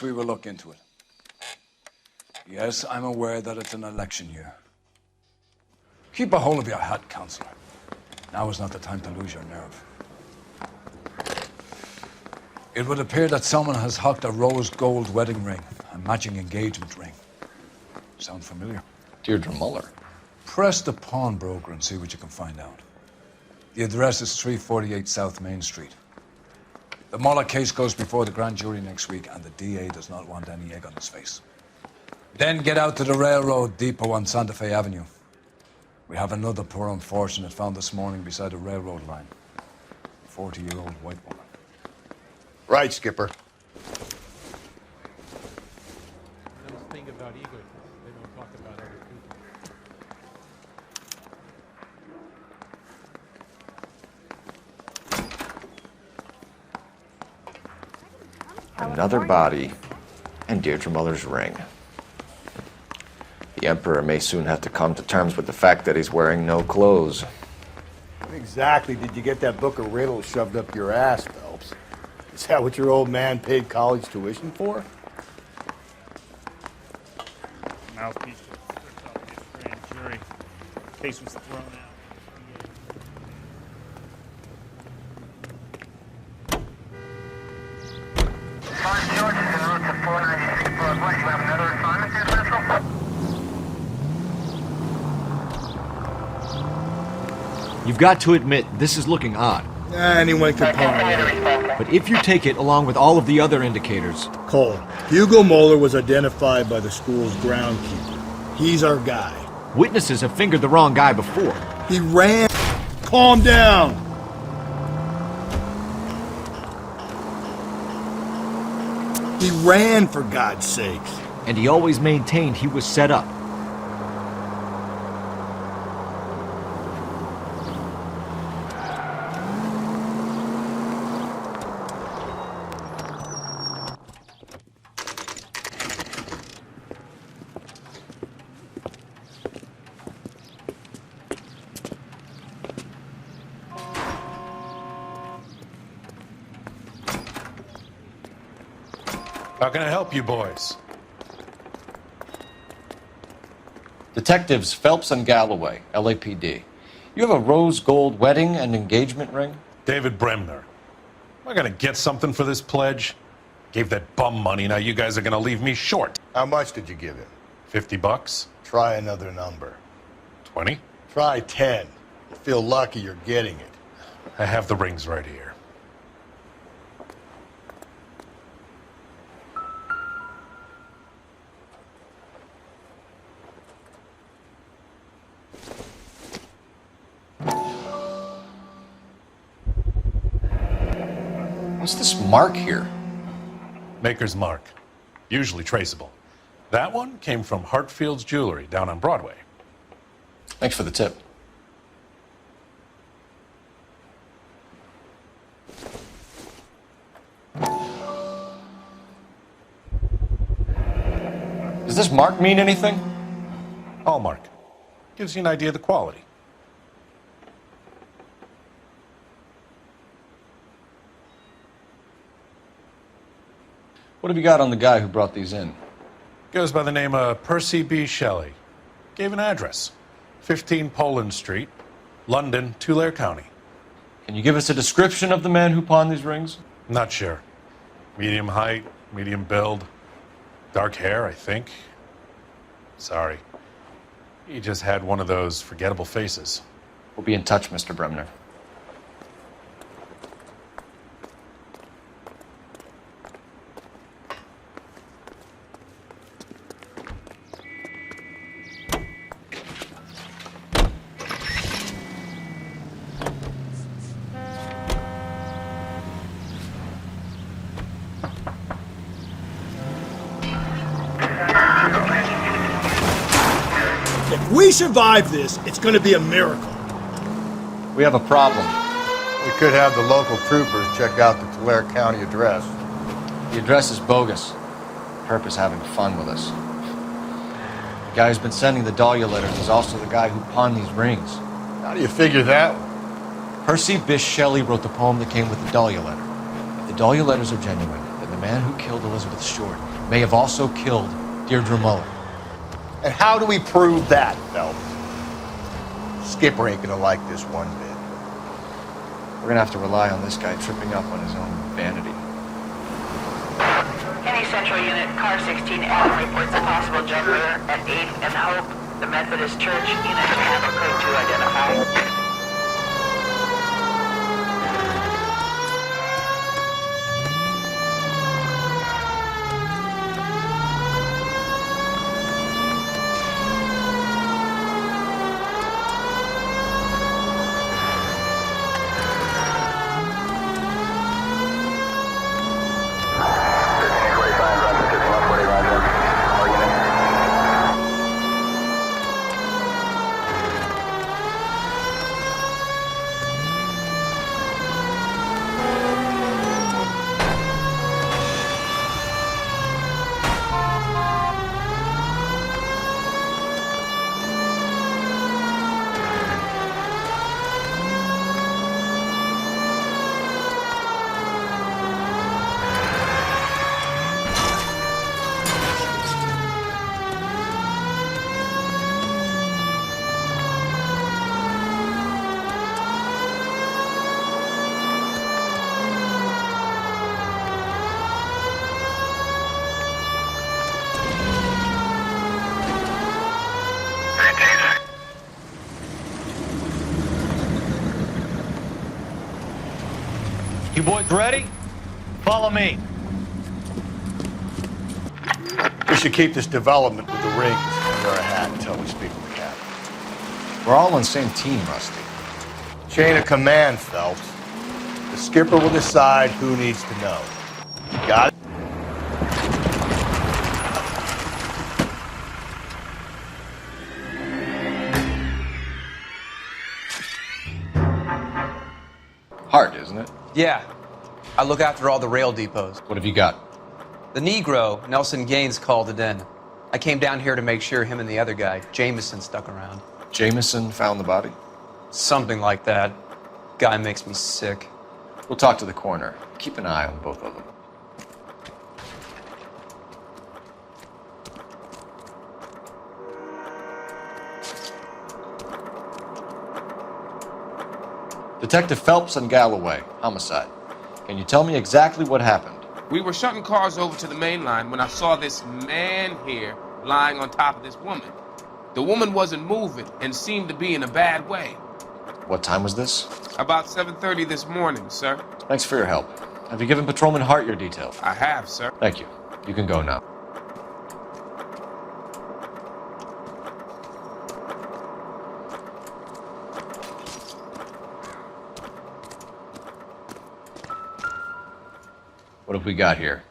Yes, we will look into it. Yes, I'm aware that it's an election year. Keep a hold of your hat, Counselor. Now is not the time to lose your nerve. It would appear that someone has hocked a rose gold wedding ring, a matching engagement ring. Sound familiar? Deirdre Muller. Press the pawnbroker and see what you can find out. The address is 348 South Main Street. The Muller case goes before the grand jury next week, and the DA does not want any egg on his face. Then get out to the railroad depot on Santa Fe Avenue. We have another poor unfortunate found this morning beside a railroad line. A 40-year-old white woman. Right, Skipper. Those thing about ego, they don't talk about other people. Another body, and Deirdre Muller's ring. The Emperor may soon have to come to terms with the fact that he's wearing no clothes. When exactly did you get that book of riddles shoved up your ass, Phelps? Is that what your old man paid college tuition for? Mouthpiece to the grand jury. The case was thrown out. George is en route to 496 Broadway. You have another assignment there, Central? You've got to admit, this is looking odd. Anyone can pony it. But if you take it along with all of the other indicators... Cole, Hugo Moeller was identified by the school's groundkeeper. He's our guy. Witnesses have fingered the wrong guy before. He ran. Calm down. He ran, for God's sakes. And he always maintained he was set up. How can I help you boys? Detectives Phelps and Galloway, LAPD. You have a rose gold wedding and engagement ring? David Bremner. Am I gonna get something for this pledge? Gave that bum money, now you guys are gonna leave me short. How much did you give him? $50? Try another number. 20? Try 10. You feel lucky you're getting it. I have the rings right here. What's this mark here? Maker's mark. Usually traceable. That one came from Hartfield's Jewelry down on Broadway. Thanks for the tip. Does this mark mean anything? Hallmark. Gives you an idea of the quality. What have you got on the guy who brought these in? Goes by the name of Percy B. Shelley. Gave an address. 15 Poland Street, London, Tulare County. Can you give us a description of the man who pawned these rings? Not sure. Medium height, medium build. Dark hair, I think. Sorry. He just had one of those forgettable faces. We'll be in touch, Mr. Bremner. If we survive this, it's going to be a miracle. We have a problem. We could have the local troopers check out the Tulare County address. The address is bogus. Herb is having fun with us. The guy who's been sending the Dahlia letters is also the guy who pawned these rings. How do you figure that one? Percy Bysshe Shelley wrote the poem that came with the Dahlia letter. If the Dahlia letters are genuine, then the man who killed Elizabeth Short may have also killed Deirdre Mullen. And how do we prove that, Phelps? Skipper ain't gonna like this one bit. We're gonna have to rely on this guy tripping up on his own vanity. Any central unit, car 16 Adam reports a possible juggler at 8th and Hope. The Methodist Church unit to handle code 2 identified. You boys ready? Follow me. We should keep this development with the rings under our hat until we speak with the captain. We're all on the same team, Rusty. Chain of command, Phelps. The skipper will decide who needs to know. Got it? Hard, isn't it? Yeah. I look after all the rail depots. What have you got? The Negro, Nelson Gaines, called it in. I came down here to make sure him and the other guy, Jameson, stuck around. Jameson found the body? Something like that. Guy makes me sick. We'll talk to the coroner. Keep an eye on both of them. Detective Phelps and Galloway, homicide. Can you tell me exactly what happened? We were shutting cars over to the main line when I saw this man here lying on top of this woman. The woman wasn't moving and seemed to be in a bad way. What time was this? About 7:30 this morning, sir. Thanks for your help. Have you given Patrolman Hart your details? I have, sir. Thank you. You can go now. What have we got here?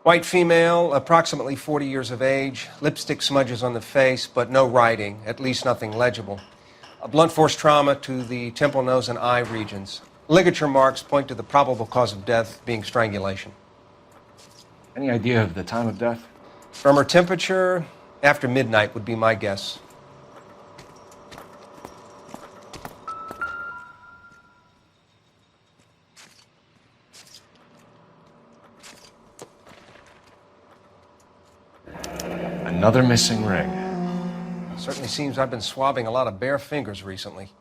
White female, approximately 40 years of age, lipstick smudges on the face, but no writing, at least nothing legible. A blunt force trauma to the temple, nose, and eye regions. Ligature marks point to the probable cause of death being strangulation. Any idea of the time of death? From her temperature, after midnight would be my guess. Another missing ring. Certainly seems I've been swabbing a lot of bare fingers recently.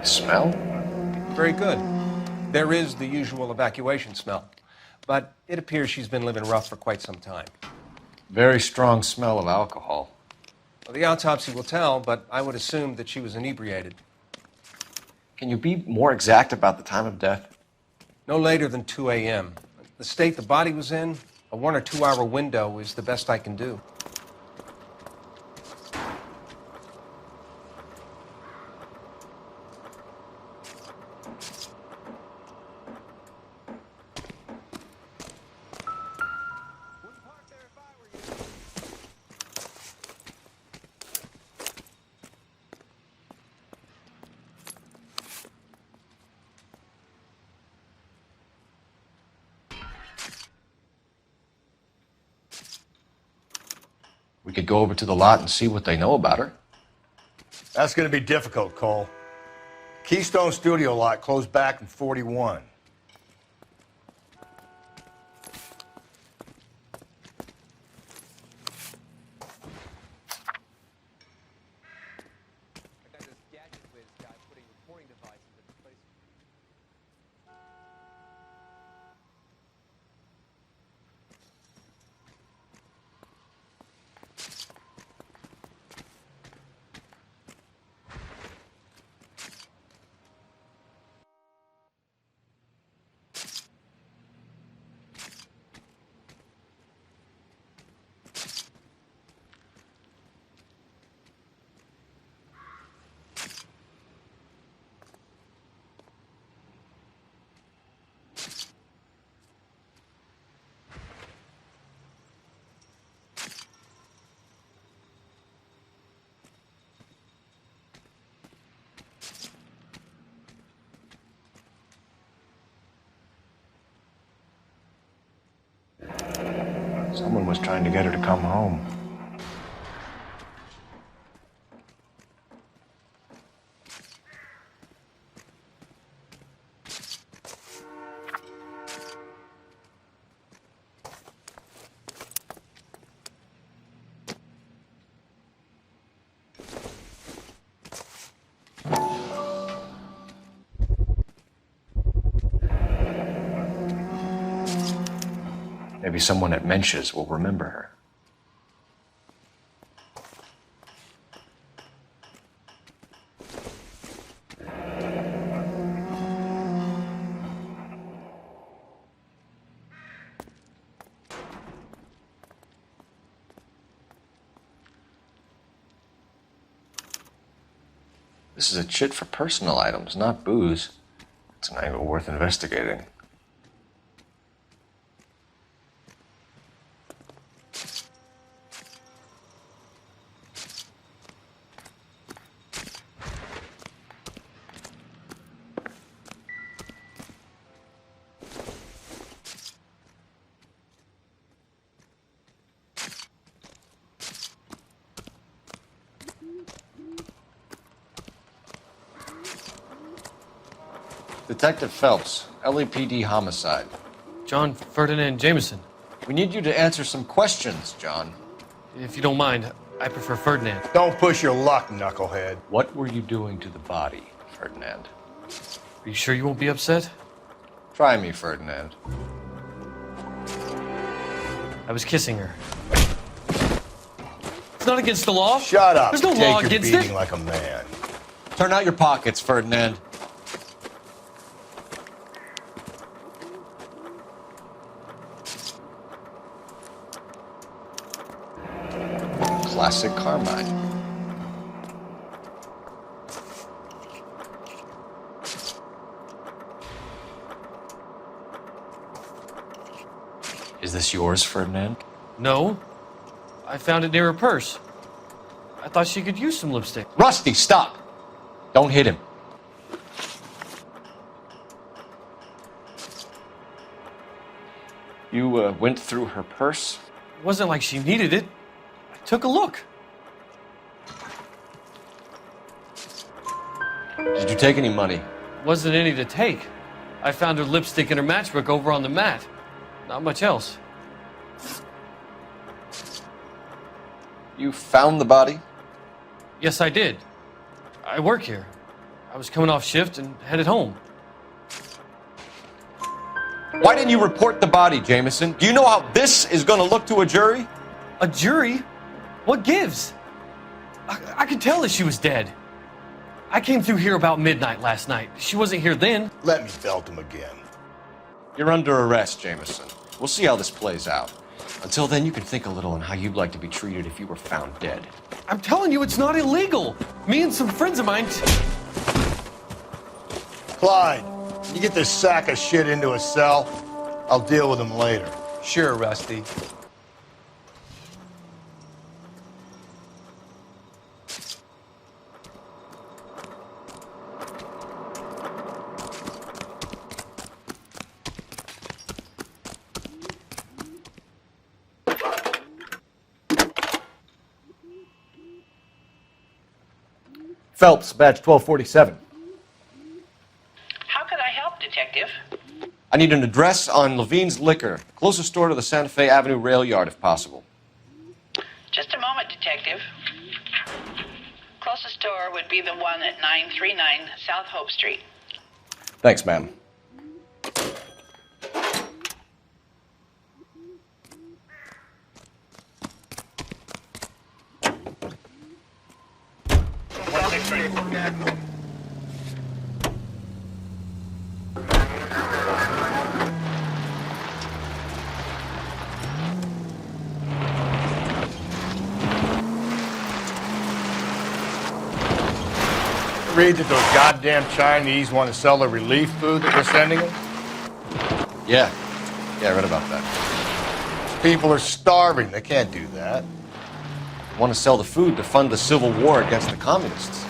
Smell? Very good. There is the usual evacuation smell, but it appears she's been living rough for quite some time. Very strong smell of alcohol. Well, the autopsy will tell, but I would assume that she was inebriated. Can you be more exact about the time of death? No later than 2 a.m. The state the body was in, a 1 or 2 hour window is the best I can do. We could go over to the lot and see what they know about her. That's going to be difficult, Cole. Keystone Studio lot closed back in 41. Someone was trying to get her to come home. Maybe someone at Mensch's will remember her. This is a chit for personal items, not booze. It's an angle worth investigating. Detective Phelps, LAPD homicide. John Ferdinand Jameson. We need you to answer some questions, John. If you don't mind, I prefer Ferdinand. Don't push your luck, knucklehead. What were you doing to the body, Ferdinand? Are you sure you won't be upset? Try me, Ferdinand. I was kissing her. It's not against the law. Shut up. There's no Take law your against beating it. like a man. Turn out your pockets, Ferdinand. Classic Carmine. Is this yours, Ferdinand? No. I found it near her purse. I thought she could use some lipstick. Rusty, stop! Don't hit him. You went through her purse? It wasn't like she needed it. I took a look. Did you take any money? Wasn't any to take. I found her lipstick in her matchbook over on the mat. Not much else. You found the body? Yes, I did. I work here. I was coming off shift and headed home. Why didn't you report the body, Jameson? Do you know how this is going to look to a jury? A jury? What gives? I could tell that she was dead. I came through here about midnight last night. She wasn't here then. Let me belt him again. You're under arrest, Jameson. We'll see how this plays out. Until then, you can think a little on how you'd like to be treated if you were found dead. I'm telling you, it's not illegal. Me and some friends of mine... Clyde, you get this sack of shit into a cell. I'll deal with him later. Sure, Rusty. Phelps, badge 1247. How could I help, Detective? I need an address on Levine's Liquor. Closest store to the Santa Fe Avenue rail yard, if possible. Just a moment, Detective. Closest store would be the one at 939 South Hope Street. Thanks, ma'am. Read that those goddamn Chinese want to sell the relief food that we're sending them? Yeah, I read about that. People are starving. They can't do that. They want to sell the food to fund the civil war against the communists.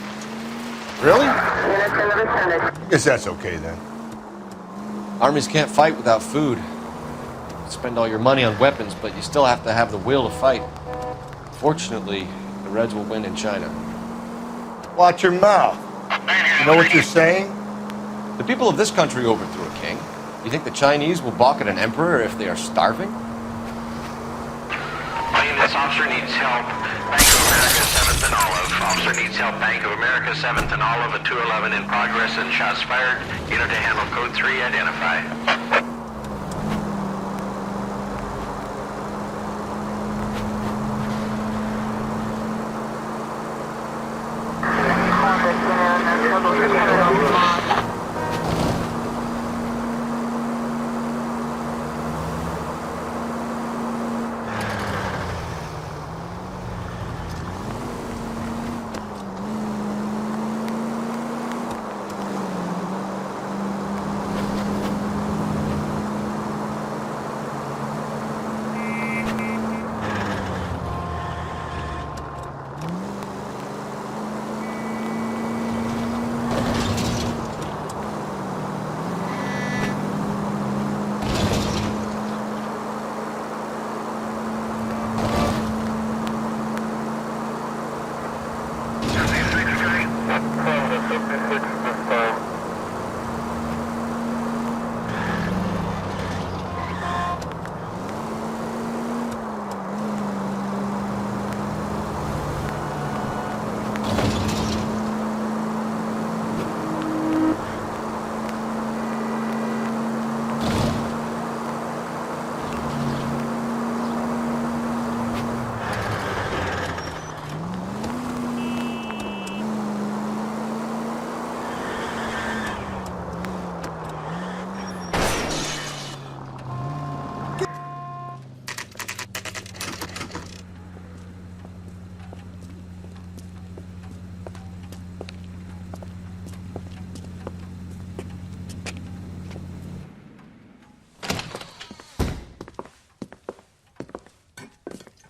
Really? I guess that's okay then. Armies can't fight without food. You spend all your money on weapons, but you still have to have the will to fight. Fortunately, the Reds will win in China. Watch your mouth. You know what you're saying? The people of this country overthrew a king. You think the Chinese will balk at an emperor if they are starving? This officer needs help. Bank of America, 7th and Olive. Officer needs help. Bank of America, 7th and Olive, a 211 in progress and shots fired. Unit to handle code 3, identify.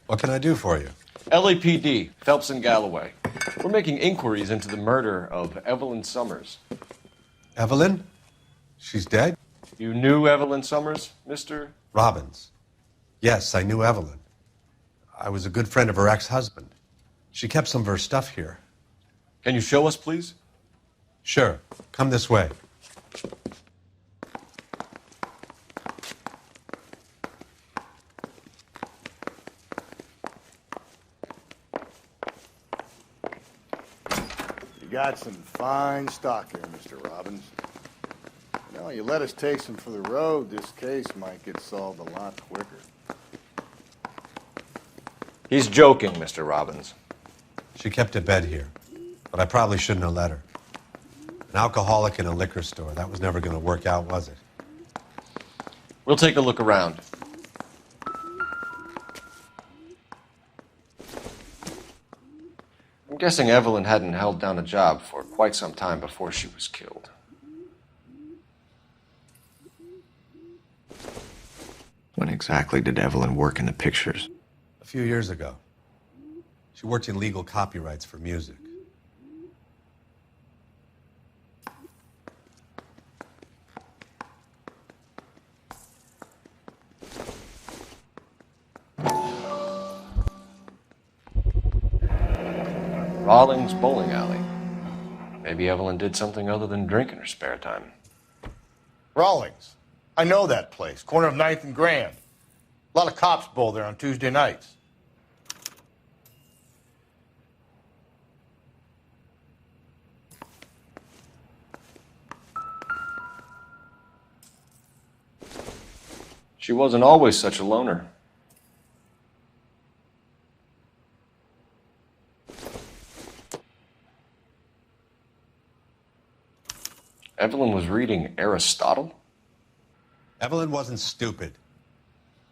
What can I do for you? LAPD, Phelps and Galloway. We're making inquiries into the murder of Evelyn Summers. Evelyn? She's dead? You knew Evelyn Summers, Mr. Robbins. Yes, I knew Evelyn. I was a good friend of her ex-husband. She kept some of her stuff here. Can you show us, please? Sure. Come this way. You got some fine stock here, Mr. Robbins. You know, you let us take some for the road, this case might get solved a lot quicker. He's joking, Mr. Robbins. She kept a bed here, but I probably shouldn't have let her. An alcoholic in a liquor store. That was never going to work out, was it? We'll take a look around. I'm guessing Evelyn hadn't held down a job for quite some time before she was killed. When exactly did Evelyn work in the pictures? A few years ago. She worked in legal copyrights for music. Rawlings Bowling Alley. Maybe Evelyn did something other than drink in her spare time. Rawlings. I know that place. Corner of 9th and Grand. A lot of cops bowl there on Tuesday nights. She wasn't always such a loner. Evelyn was reading Aristotle? Evelyn wasn't stupid.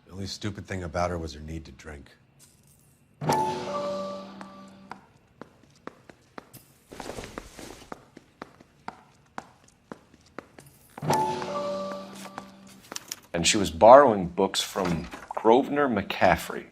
The only stupid thing about her was her need to drink. And she was borrowing books from Grosvenor McCaffrey.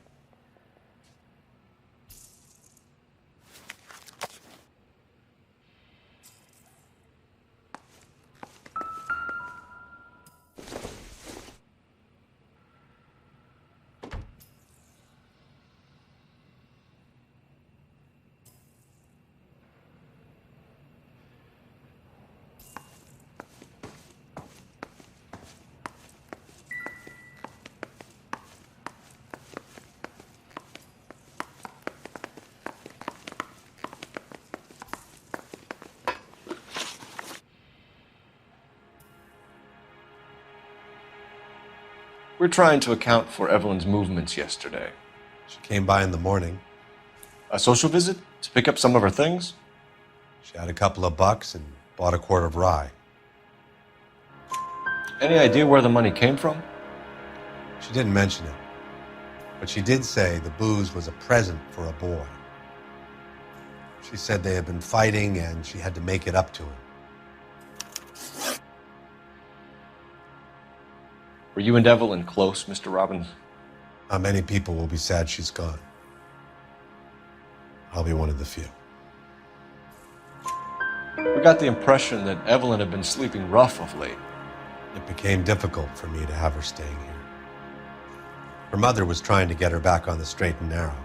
We're trying to account for Evelyn's movements yesterday. She came by in the morning. A social visit? To pick up some of her things? She had a couple of bucks and bought a quart of rye. Any idea where the money came from? She didn't mention it, but she did say the booze was a present for a boy. She said they had been fighting and she had to make it up to him. Were you and Evelyn close, Mr. Robbins? Not many people will be sad she's gone. I'll be one of the few. We got the impression that Evelyn had been sleeping rough of late. It became difficult for me to have her staying here. Her mother was trying to get her back on the straight and narrow.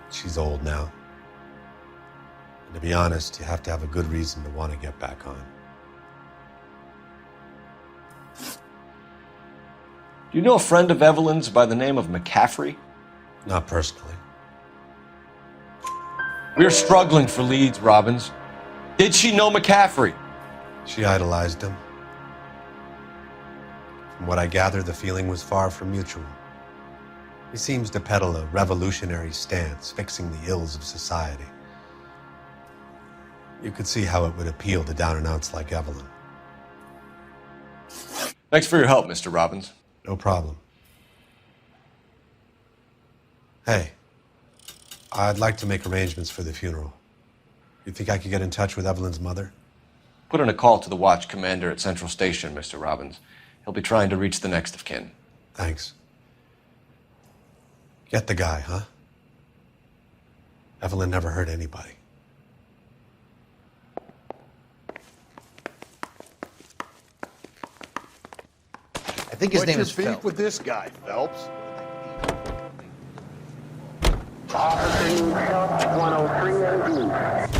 She's old now. And to be honest, you have to have a good reason to want to get back on. Do you know a friend of Evelyn's by the name of McCaffrey? Not personally. We're struggling for leads, Robbins. Did she know McCaffrey? She idolized him. From what I gather, the feeling was far from mutual. He seems to peddle a revolutionary stance, fixing the ills of society. You could see how it would appeal to down-and-outs like Evelyn. Thanks for your help, Mr. Robbins. No problem. Hey, I'd like to make arrangements for the funeral. You think I could get in touch with Evelyn's mother? Put in a call to the watch commander at Central Station, Mr. Robbins. He'll be trying to reach the next of kin. Thanks. Get the guy, huh? Evelyn never hurt anybody. I think his name is What's your beef Phelps. with this guy, Phelps? Officer needs help, 103 and D.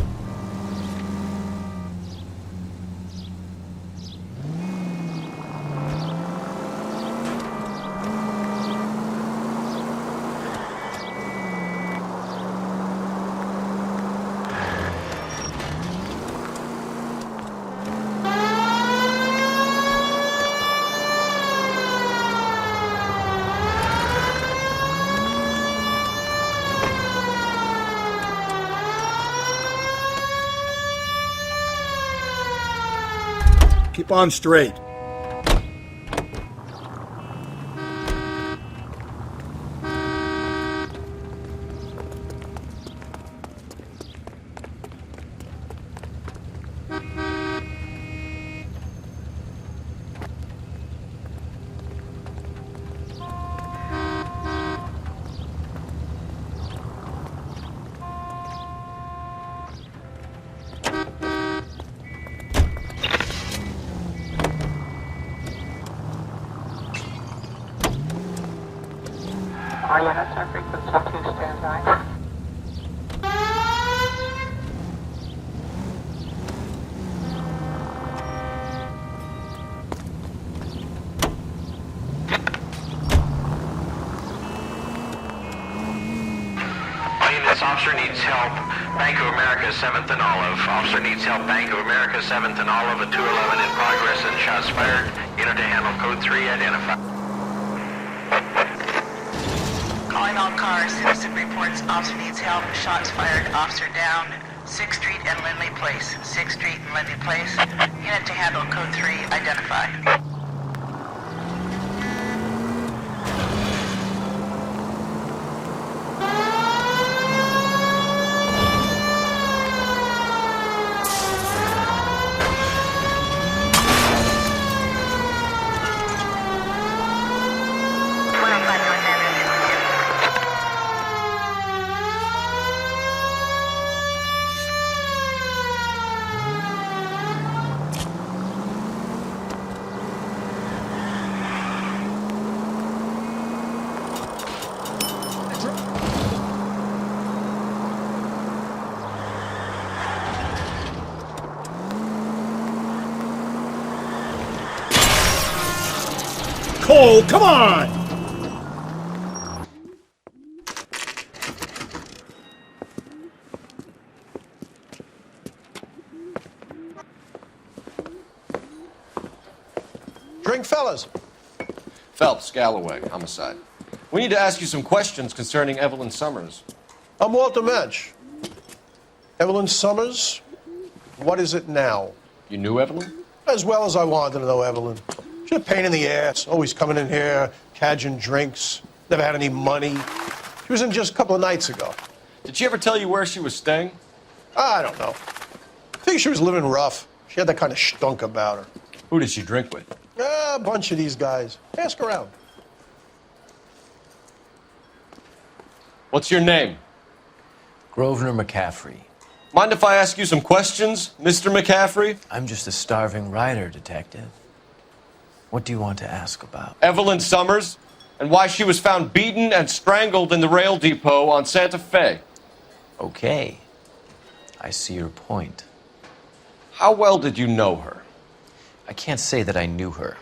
Keep on straight. All units are frequency 2 standby. Yes, officer needs help. Bank of America, 7th and Olive. Officer needs help. Bank of America, 7th and Olive, a 211 in progress and shots fired. Unit to handle code 3 identified. Calling all cars. Citizen reports officer needs help. Shots fired. Officer down. 6th Street and Lindley Place. 6th Street and Lindley Place. Unit to handle code 3 identified. Cole, come on! Drink, fellas. Phelps, Galloway, homicide. We need to ask you some questions concerning Evelyn Summers. I'm Walter Mensch. Evelyn Summers, what is it now? You knew Evelyn? As well as I wanted to know Evelyn. She's a pain in the ass, always coming in here, cadging drinks, never had any money. She was in just a couple of nights ago. Did she ever tell you where she was staying? I don't know. I think she was living rough. She had that kind of stunk about her. Who did she drink with? A bunch of these guys. Ask around. What's your name? Grosvenor McCaffrey. Mind if I ask you some questions, Mr. McCaffrey? I'm just a starving writer, Detective. What do you want to ask about? Evelyn Summers, and why she was found beaten and strangled in the rail depot on Santa Fe. Okay. I see your point. How well did you know her? I can't say that I knew her.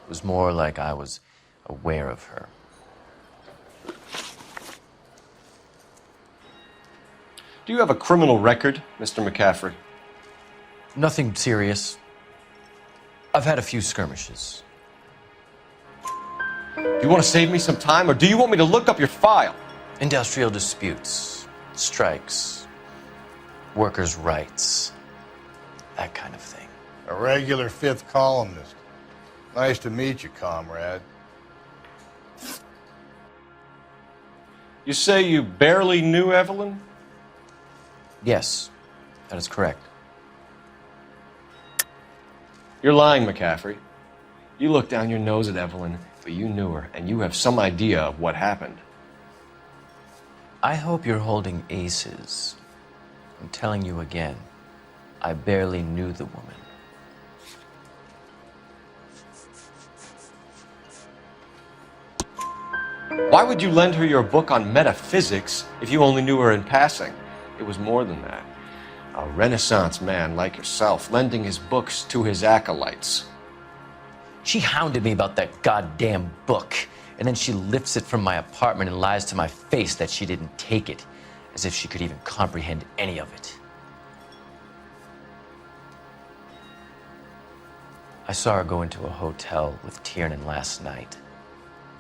It was more like I was aware of her. Do you have a criminal record, Mr. McCaffrey? Nothing serious. I've had a few skirmishes. Do you want to save me some time, or do you want me to look up your file? Industrial disputes, strikes, workers' rights, that kind of thing. A regular fifth columnist. Nice to meet you, comrade. You say you barely knew Evelyn? Yes, that is correct. You're lying, McCaffrey. You looked down your nose at Evelyn, but you knew her, and you have some idea of what happened. I hope you're holding aces. I'm telling you again, I barely knew the woman. Why would you lend her your book on metaphysics if you only knew her in passing? It was more than that. A Renaissance man like yourself, lending his books to his acolytes. She hounded me about that goddamn book, and then she lifts it from my apartment and lies to my face that she didn't take it, as if she could even comprehend any of it. I saw her go into a hotel with Tiernan last night.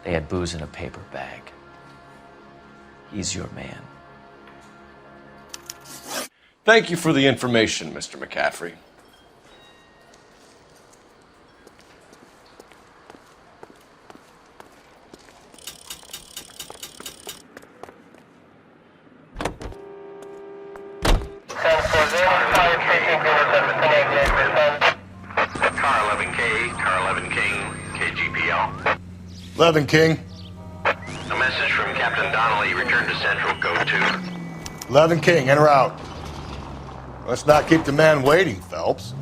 They had booze in a paper bag. He's your man. Thank you for the information, Mr. McCaffrey. Car 11K, KGPL. 11 King. A message from Captain Donnelly. Return to Central, code 2. 11 King, en route. Let's not keep the man waiting, Phelps.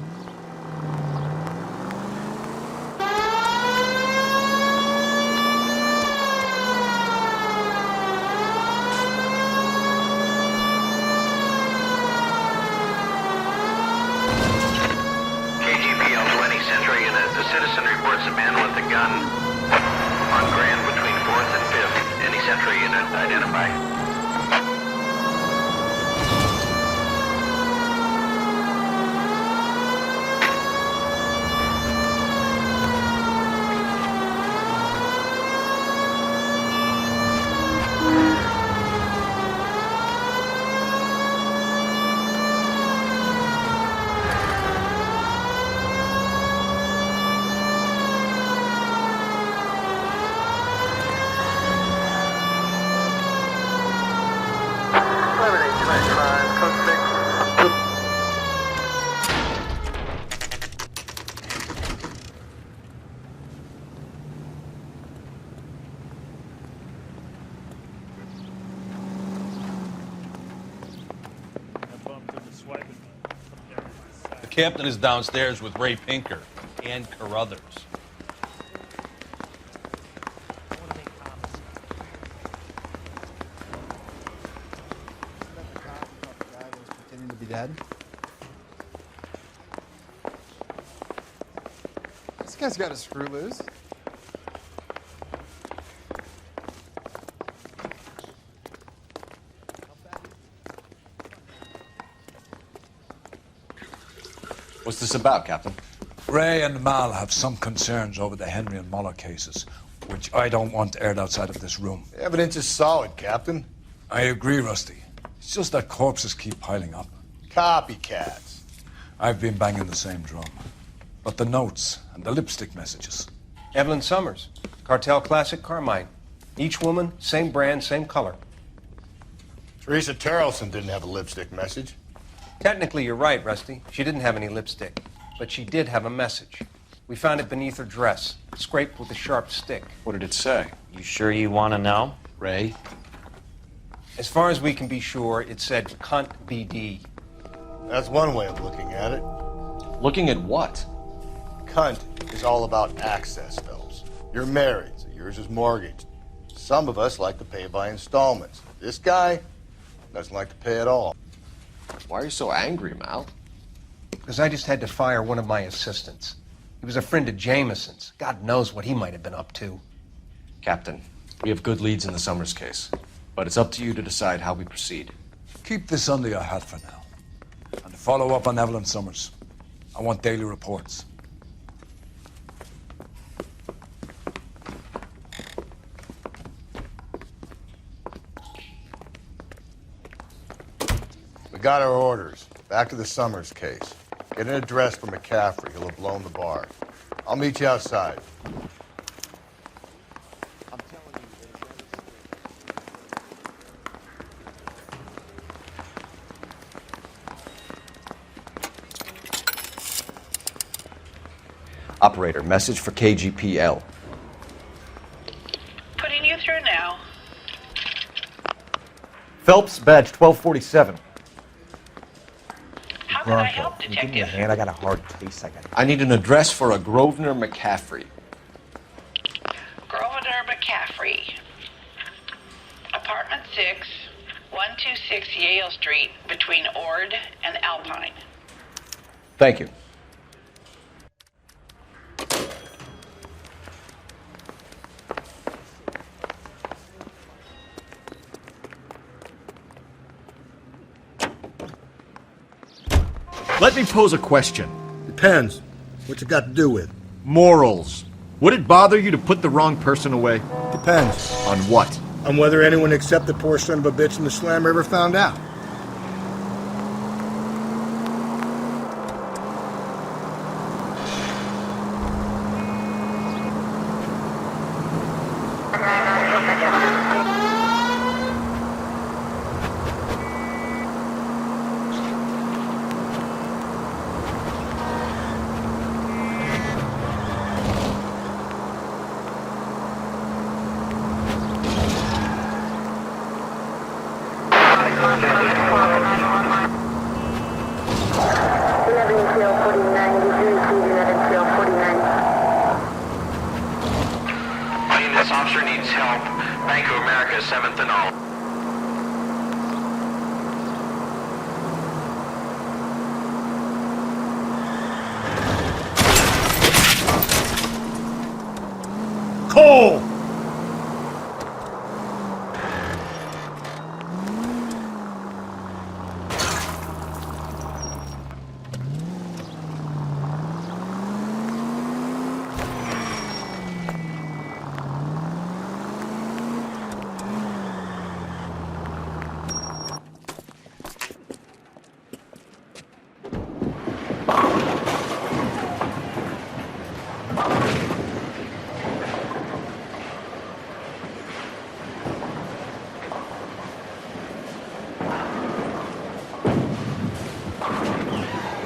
KGPL 20 Central Unit. The citizen reports a man with a gun on Grand between 4th and 5th. Any Central Unit identified. captain is downstairs with Ray Pinker and Carruthers. Pretending to be dead. This guy's got a screw loose. What's this about, Captain? Ray and Mal have some concerns over the Henry and Muller cases, which I don't want aired outside of this room. The evidence is solid, Captain. I agree, Rusty. It's just that corpses keep piling up. Copycats. I've been banging the same drum. But the notes and the lipstick messages. Evelyn Summers, Cartel Classic Carmine. Each woman, same brand, same color. Teresa Terrelson didn't have a lipstick message. Technically, you're right, Rusty. She didn't have any lipstick. But she did have a message. We found it beneath her dress, scraped with a sharp stick. What did it say? You sure you want to know? Ray? As far as we can be sure, it said cunt BD. That's one way of looking at it. Looking at what? Cunt is all about access, Phelps. You're married, so yours is mortgaged. Some of us like to pay by installments. This guy doesn't like to pay at all. Why are you so angry, Mal? Because I just had to fire one of my assistants. He was a friend of Jameson's. God knows what he might have been up to. Captain, we have good leads in the Summers case, but it's up to you to decide how we proceed. Keep this under your hat for now. And to follow up on Evelyn Summers, I want daily reports. We got our orders. Back to the Summers case. Get an address for McCaffrey. He'll have blown the bar. I'll meet you outside. Operator, message for KGPL. Putting you through now. Phelps, badge 1247. How can I help, Can you give me a Detective? hand? I got a hard case. I need an address for a Grosvenor McCaffrey. Grosvenor McCaffrey. Apartment 6, 126 Yale Street, between Ord and Alpine. Thank you. Let me pose a question. Depends. What's it got to do with? Morals. Would it bother you to put the wrong person away? Depends. On what? On whether anyone except the poor son of a bitch in the slammer ever found out. This officer needs help. Bank of America, 7th and all. Cole!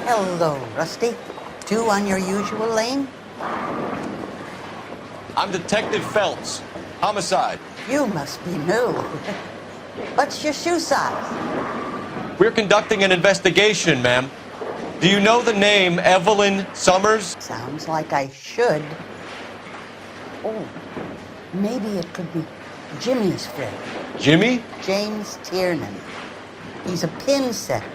Hello, Rusty. Two on your usual lane? I'm Detective Phelps. Homicide. You must be new. What's your shoe size? We're conducting an investigation, ma'am. Do you know the name Evelyn Summers? Sounds like I should. Oh, maybe it could be Jimmy's friend. Jimmy? James Tiernan. He's a pin setter.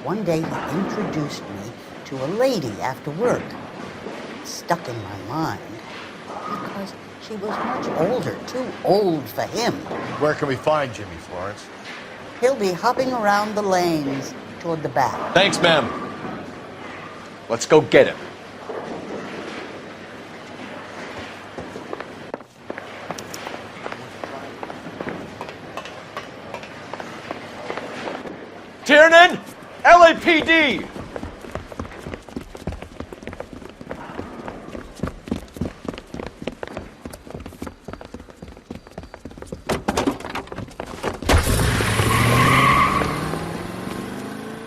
One day he introduced me to a lady after work. It stuck in my mind because she was much older, too old for him. Where can we find Jimmy, Florence? He'll be hopping around the lanes toward the back. Thanks, ma'am. Let's go get him. Tiernan! LAPD!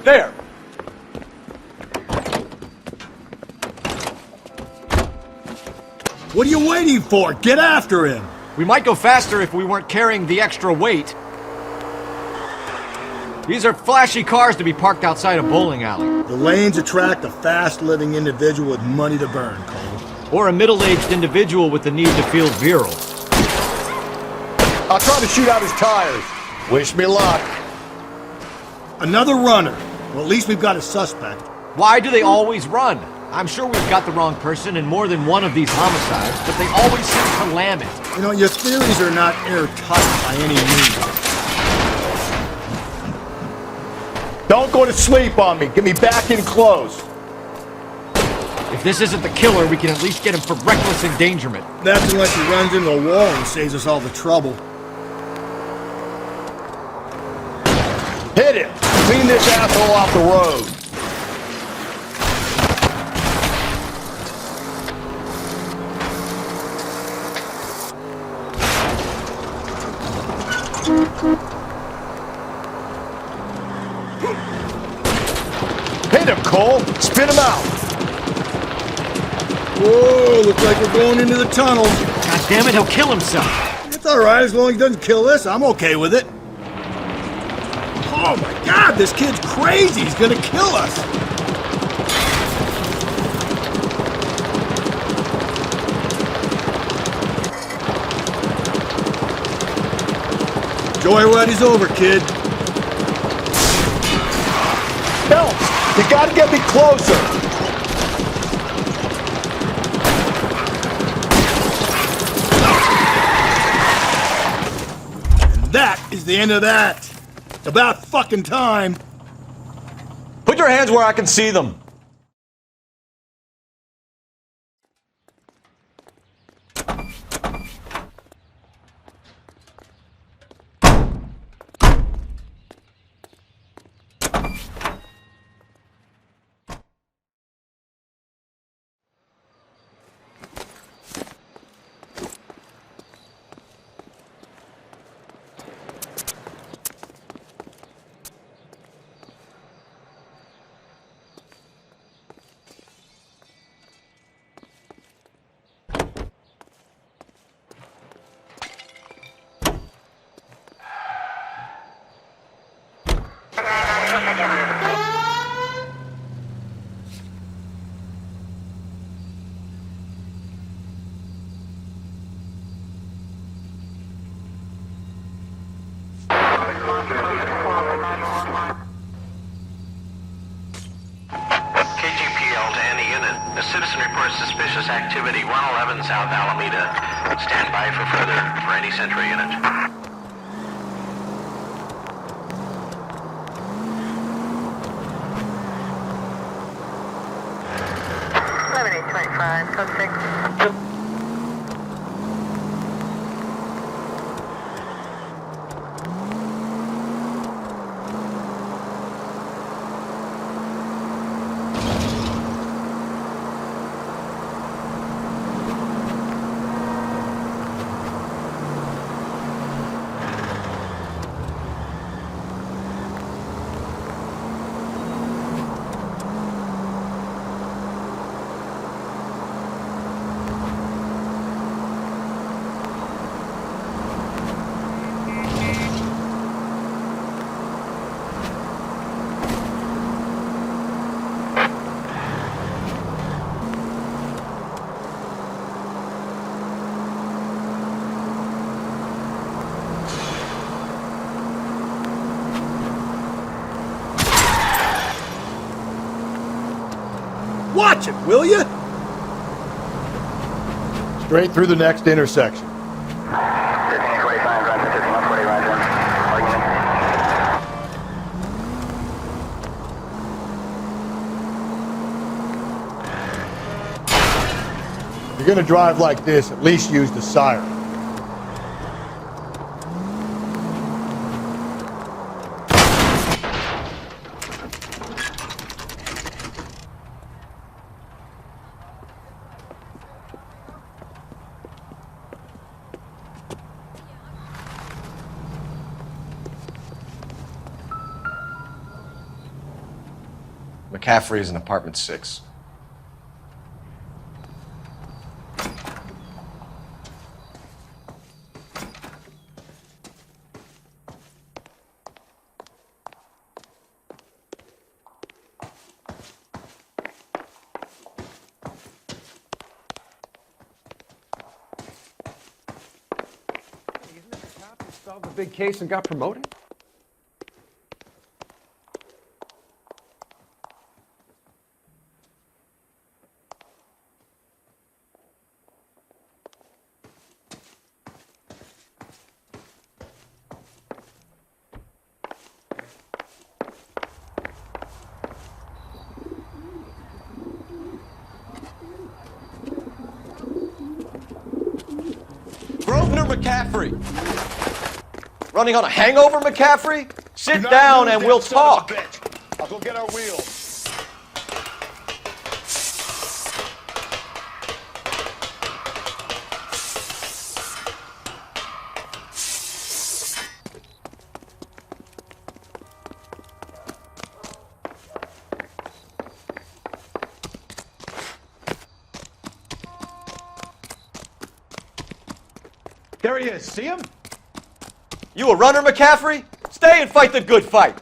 There! What are you waiting for? Get after him! We might go faster if we weren't carrying the extra weight. These are flashy cars to be parked outside a bowling alley. The lanes attract a fast-living individual with money to burn, Cole. Or a middle-aged individual with the need to feel virile. I'll try to shoot out his tires. Wish me luck. Another runner. Well, at least we've got a suspect. Why do they always run? I'm sure we've got the wrong person in more than one of these homicides, but they always seem to lam it. You know, your theories are not airtight by any means. Don't go to sleep on me. Get me back in close. If this isn't the killer, we can at least get him for reckless endangerment. That's unless he runs into a wall and saves us all the trouble. Hit him. Clean this asshole off the road. Hit him, Cole! Spin him out! Whoa, looks like we're going into the tunnel. God damn it, he'll kill himself. It's alright, as long as he doesn't kill us, I'm okay with it. Oh my god, this kid's crazy! He's gonna kill us! Joyride is over, kid. Phelps, you gotta get me closer! And that is the end of that. It's about fucking time. Put your hands where I can see them. KGPL to any unit. The citizen reports suspicious activity 111 South Alameda. Stand by for further for any Central unit. 11-825, code 6. Watch it, will you? Straight through the next intersection. If you're gonna drive like this, at least use the siren. McCaffrey is in apartment 6. Solved the big case and got promoted? McCaffrey! Running on a hangover, McCaffrey? Sit down and we'll talk. I'll go get our wheels. There he is. See him? You a runner, McCaffrey? Stay and fight the good fight.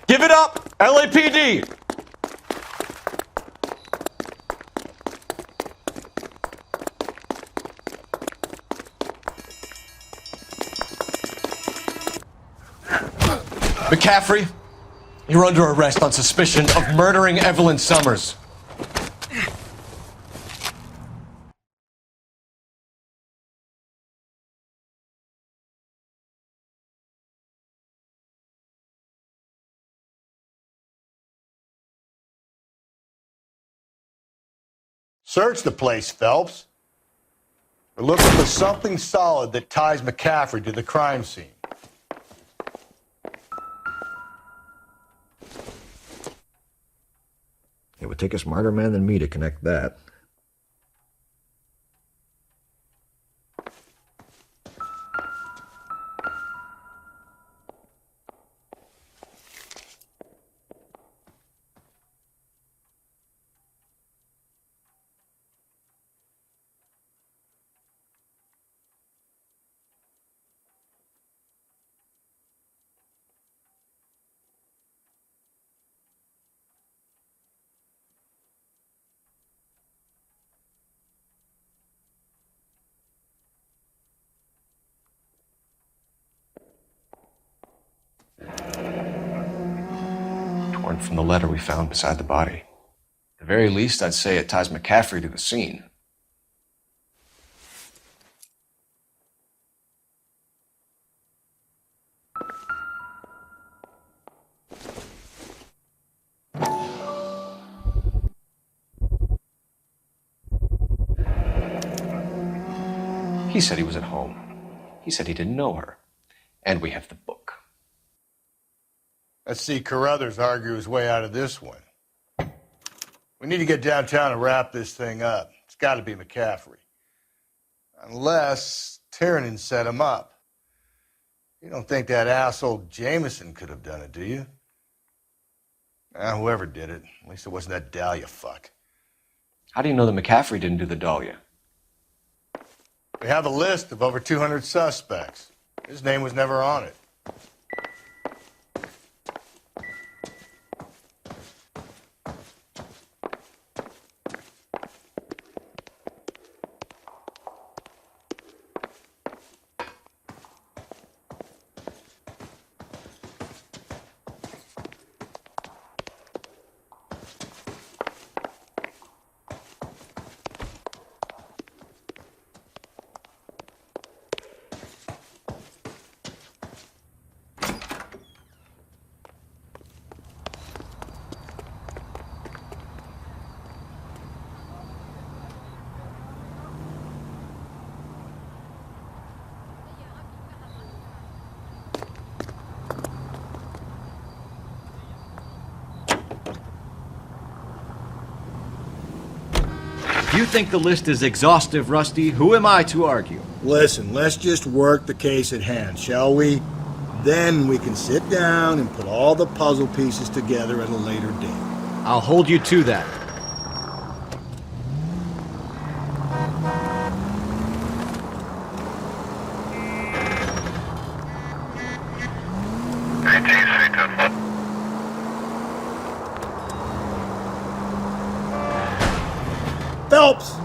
Give it up, LAPD! McCaffrey, you're under arrest on suspicion of murdering Evelyn Summers. Search the place, Phelps. We're looking for something solid that ties McCaffrey to the crime scene. It would take a smarter man than me to connect that. Torn from the letter we found beside the body. At the very least, I'd say it ties McCaffrey to the scene. He said he was at home. He said he didn't know her. And we have the book. Let's see Carruthers argue his way out of this one. We need to get downtown and wrap this thing up. It's got to be McCaffrey. Unless Tiernan set him up. You don't think that asshole Jameson could have done it, do you? Whoever did it. At least it wasn't that Dahlia fuck. How do you know that McCaffrey didn't do the Dahlia? We have a list of over 200 suspects. His name was never on it. If you think the list is exhaustive, Rusty, who am I to argue? Listen, let's just work the case at hand, shall we? Then we can sit down and put all the puzzle pieces together at a later date. I'll hold you to that. Phelps!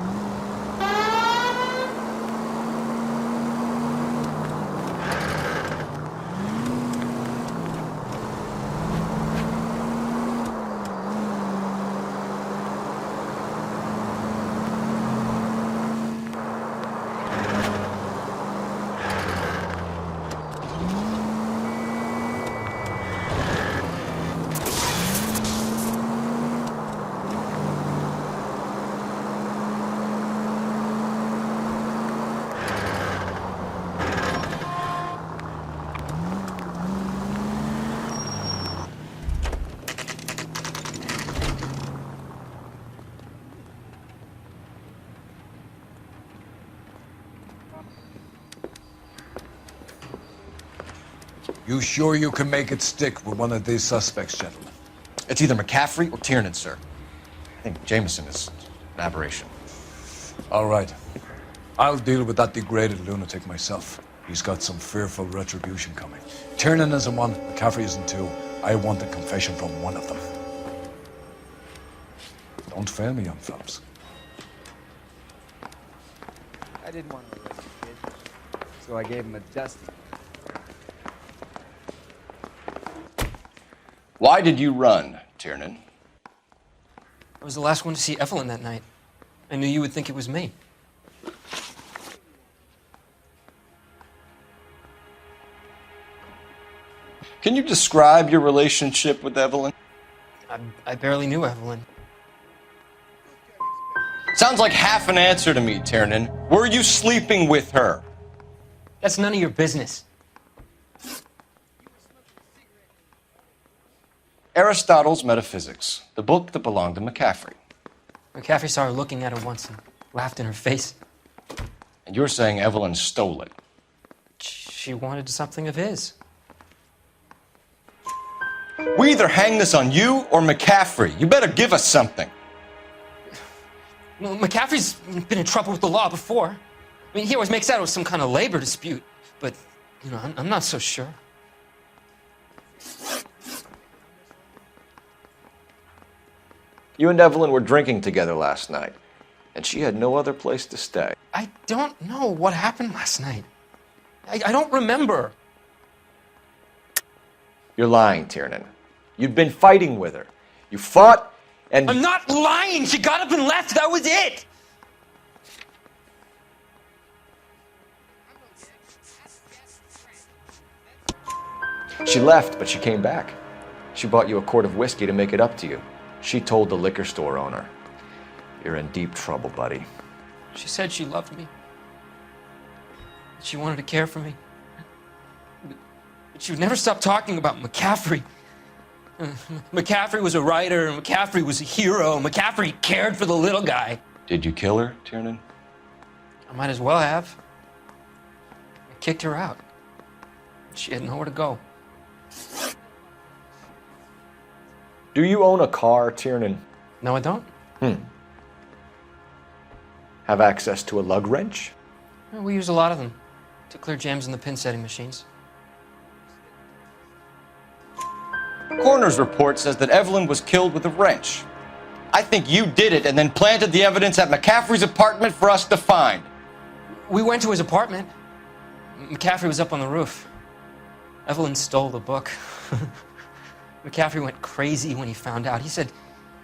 You sure you can make it stick with one of these suspects, gentlemen? It's either McCaffrey or Tiernan, sir. I think Jameson is an aberration. All right. I'll deal with that degraded lunatic myself. He's got some fearful retribution coming. Tiernan isn't one, McCaffrey isn't two. I want a confession from one of them. Don't fail me, young Phelps. I didn't want to arrest the kid, so I gave him a dusting. Why did you run, Tiernan? I was the last one to see Evelyn that night. I knew you would think it was me. Can you describe your relationship with Evelyn? I barely knew Evelyn. Sounds like half an answer to me, Tiernan. Were you sleeping with her? That's none of your business. Aristotle's Metaphysics, the book that belonged to McCaffrey. McCaffrey saw her looking at her once and laughed in her face. And you're saying Evelyn stole it? She wanted something of his. We either hang this on you or McCaffrey. You better give us something. Well, McCaffrey's been in trouble with the law before. I mean, he always makes out it was some kind of labor dispute, but, you know, I'm not so sure. You and Evelyn were drinking together last night, and she had no other place to stay. I don't know what happened last night. I don't remember. You're lying, Tiernan. You'd been fighting with her. You fought, and... I'm not lying! She got up and left! That was it! She left, but she came back. She bought you a quart of whiskey to make it up to you. She told the liquor store owner. You're in deep trouble, buddy. She said she loved me. She wanted to care for me. But she would never stop talking about McCaffrey. McCaffrey was a writer, and McCaffrey was a hero, and McCaffrey cared for the little guy. Did you kill her, Tiernan? I might as well have. I kicked her out. She had nowhere to go. Do you own a car, Tiernan? No, I don't. Have access to a lug wrench? We use a lot of them to clear jams in the pin setting machines. Coroner's report says that Evelyn was killed with a wrench. I think you did it and then planted the evidence at McCaffrey's apartment for us to find. We went to his apartment. McCaffrey was up on the roof. Evelyn stole the book. McCaffrey went crazy when he found out. He said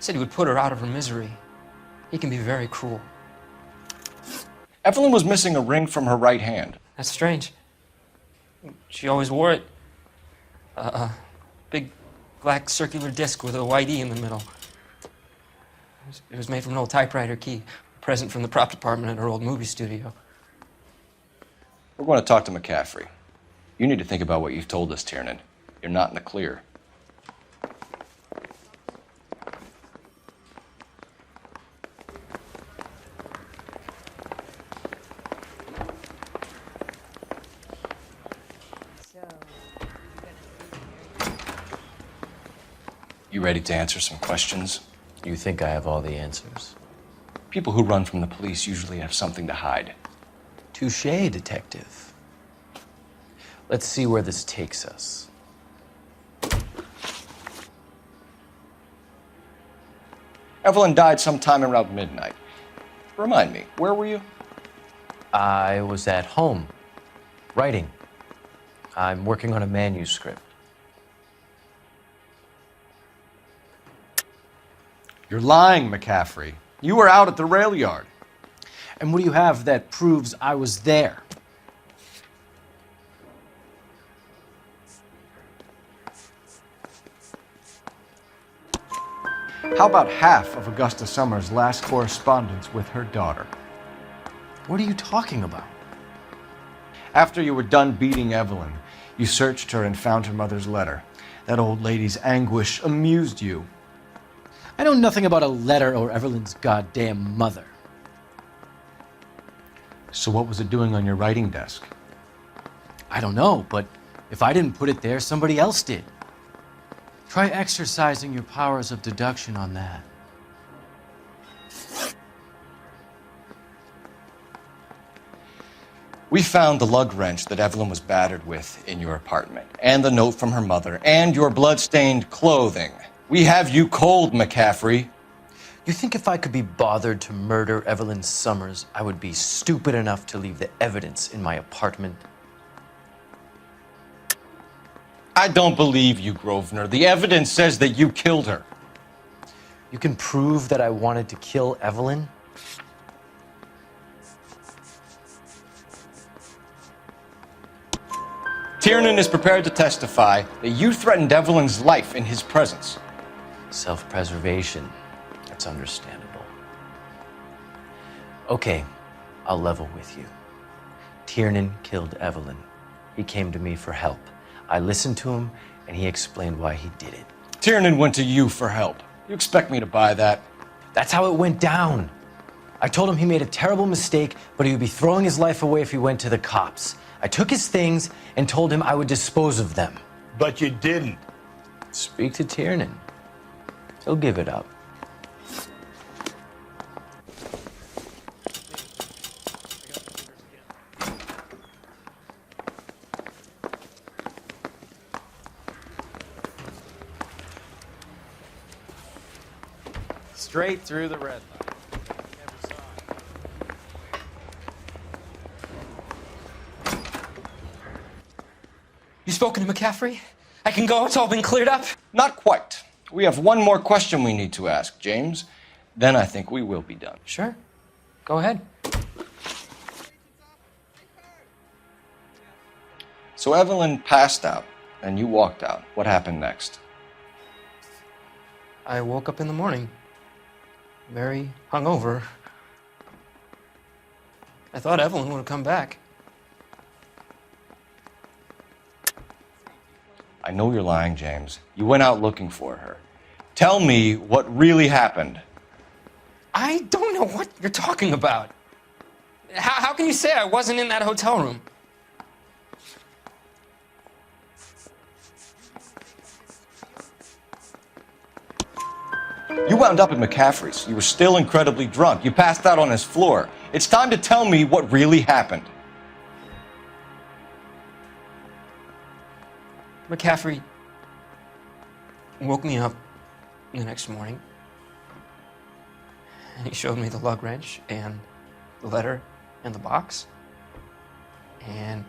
he would put her out of her misery. He can be very cruel. Evelyn was missing a ring from her right hand. That's strange. She always wore it. Big black circular disc with a white E in the middle. It was made from an old typewriter key, a present from the prop department at her old movie studio. We're going to talk to McCaffrey. You need to think about what you've told us, Tiernan. You're not in the clear. You ready to answer some questions? You think I have all the answers? People who run from the police usually have something to hide. Touché, detective. Let's see where this takes us. Evelyn died sometime around midnight. Remind me, where were you? I was at home, writing. I'm working on a manuscript. You're lying, McCaffrey. You were out at the rail yard. And what do you have that proves I was there? How about half of Augusta Summers' last correspondence with her daughter? What are you talking about? After you were done beating Evelyn, you searched her and found her mother's letter. That old lady's anguish amused you. I know nothing about a letter or Evelyn's goddamn mother. So what was it doing on your writing desk? I don't know, but if I didn't put it there, somebody else did. Try exercising your powers of deduction on that. We found the lug wrench that Evelyn was battered with in your apartment, and the note from her mother, and your blood-stained clothing. We have you cold, McCaffrey. You think if I could be bothered to murder Evelyn Summers, I would be stupid enough to leave the evidence in my apartment? I don't believe you, Grosvenor. The evidence says that you killed her. You can prove that I wanted to kill Evelyn? Tiernan is prepared to testify that you threatened Evelyn's life in his presence. Self-preservation. That's understandable. Okay, I'll level with you. Tiernan killed Evelyn. He came to me for help. I listened to him, and he explained why he did it. Tiernan went to you for help. You expect me to buy that? That's how it went down. I told him he made a terrible mistake, but he would be throwing his life away if he went to the cops. I took his things and told him I would dispose of them. But you didn't. Speak to Tiernan. He'll give it up. Straight through the red light. You spoken to McCaffrey? I can go, it's all been cleared up? Not quite. We have one more question we need to ask, James. Then I think we will be done. Sure. Go ahead. So Evelyn passed out, and you walked out. What happened next? I woke up in the morning, very hungover. I thought Evelyn would have come back. I know you're lying, James. You went out looking for her. Tell me what really happened. I don't know what you're talking about. How can you say I wasn't in that hotel room? You wound up at McCaffrey's. You were still incredibly drunk. You passed out on his floor. It's time to tell me what really happened. McCaffrey woke me up the next morning, and he showed me the lug wrench and the letter and the box, and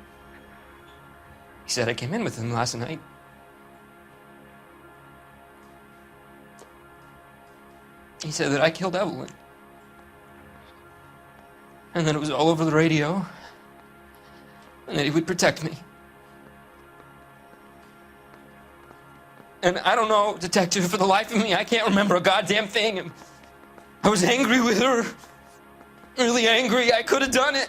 he said I came in with him last night. He said that I killed Evelyn, and that it was all over the radio, and that he would protect me. And I don't know, detective, for the life of me, I can't remember a goddamn thing. And I was angry with her. Really angry. I could have done it.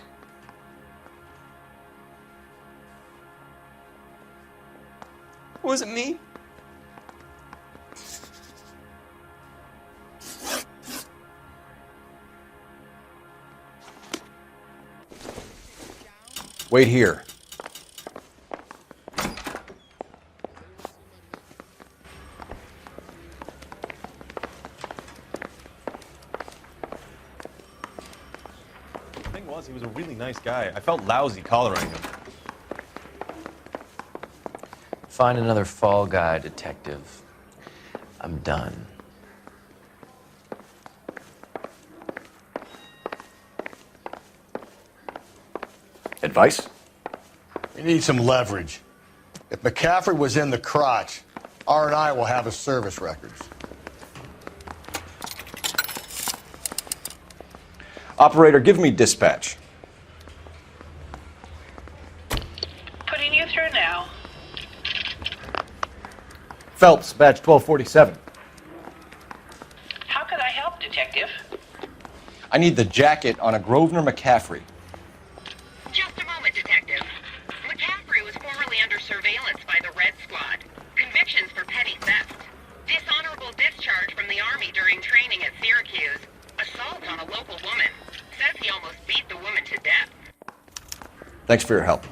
Was it me? Wait here. The thing was, he was a really nice guy. I felt lousy collaring him. Find another fall guy, detective. I'm done. Advice? We need some leverage. If McCaffrey was in the crotch, R&I will have his service records. Operator, give me dispatch. Putting you through now. Phelps, badge 1247. How could I help, detective? I need the jacket on a Grosvenor McCaffrey. Just a moment, detective. McCaffrey was formerly under surveillance by the Red Squad. Convictions for petty theft. Dishonorable discharge from the Army during training at Syracuse. Assault on a local woman. Says he almost beat the woman to death. Thanks for your help.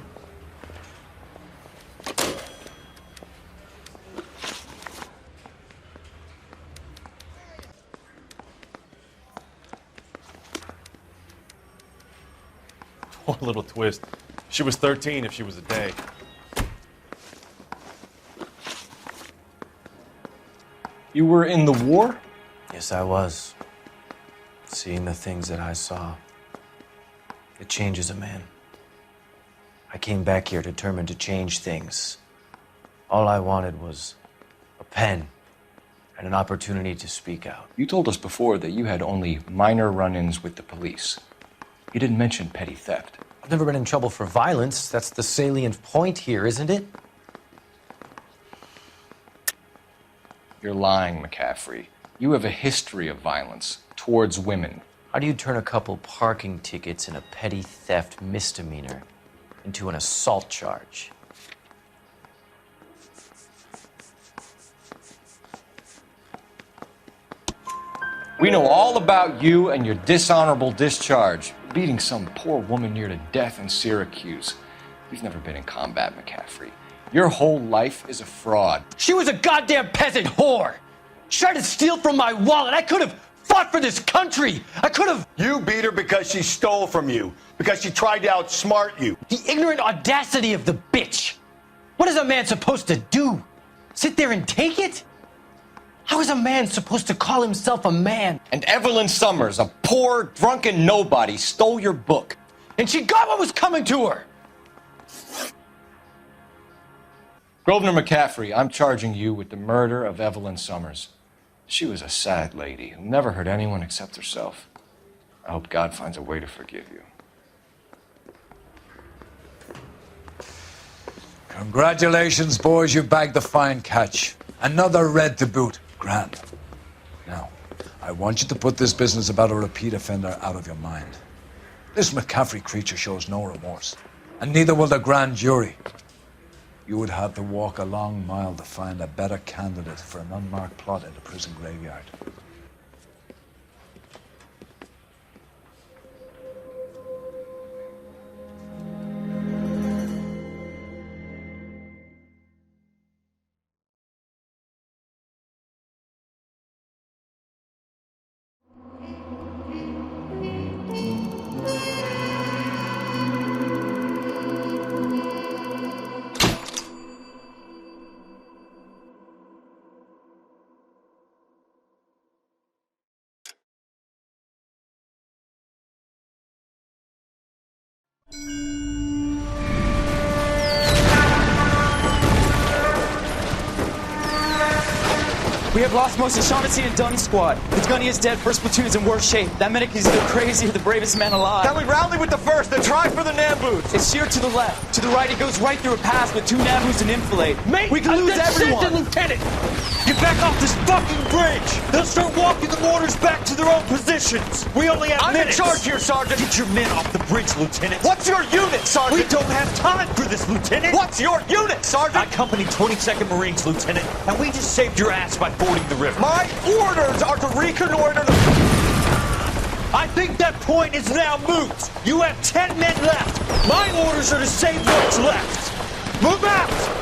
Poor little twist. She was 13 if she was a day. You were in the war? Yes, I was. Seeing the things that I saw, it changes a man. I came back here determined to change things. All I wanted was a pen and an opportunity to speak out. You told us before that you had only minor run-ins with the police. You didn't mention petty theft. I've never been in trouble for violence. That's the salient point here, isn't it? You're lying, McCaffrey. You have a history of violence towards women. How do you turn a couple parking tickets and a petty theft misdemeanor into an assault charge? We know all about you and your dishonorable discharge, beating some poor woman near to death in Syracuse. You've never been in combat, McCaffrey. Your whole life is a fraud. She was a goddamn peasant whore! She tried to steal from my wallet. I could have fought for this country. I could have... You beat her because she stole from you, because she tried to outsmart you. The ignorant audacity of the bitch. What is a man supposed to do? Sit there and take it? How is a man supposed to call himself a man? And Evelyn Summers, a poor, drunken nobody, stole your book. And she got what was coming to her. Grosvenor McCaffrey, I'm charging you with the murder of Evelyn Summers. She was a sad lady who never hurt anyone except herself. I hope God finds a way to forgive you. Congratulations, boys. You bagged the fine catch. Another red to boot. Grand. Now, I want you to put this business about a repeat offender out of your mind. This McCaffrey creature shows no remorse, and neither will the grand jury. You would have to walk a long mile to find a better candidate for an unmarked plot in the prison graveyard. have lost most of Shaughnessy and Dunn's squad. The gunny is dead, first platoon is in worse shape. That medic is either crazy or the bravest man alive. Then we rally with the first, then try for the Nambus. It's sheer to the left. To the right, it goes right through a pass with 2 Nambus and enfilade. Mate, we can lose everyone. Lieutenant! Get back off this fucking bridge! They'll start walking the mortars back to their own positions! We only have minutes! I'm in charge here, Sergeant! Get your men off the bridge, Lieutenant! What's your unit, Sergeant? We don't have time for this, Lieutenant! What's your unit, Sergeant? I company 22nd Marines, Lieutenant, and we just saved your ass by fording the river. My orders are to reconnoiter the... I think that point is now moot! You have 10 men left! My orders are to save what's left! Move out!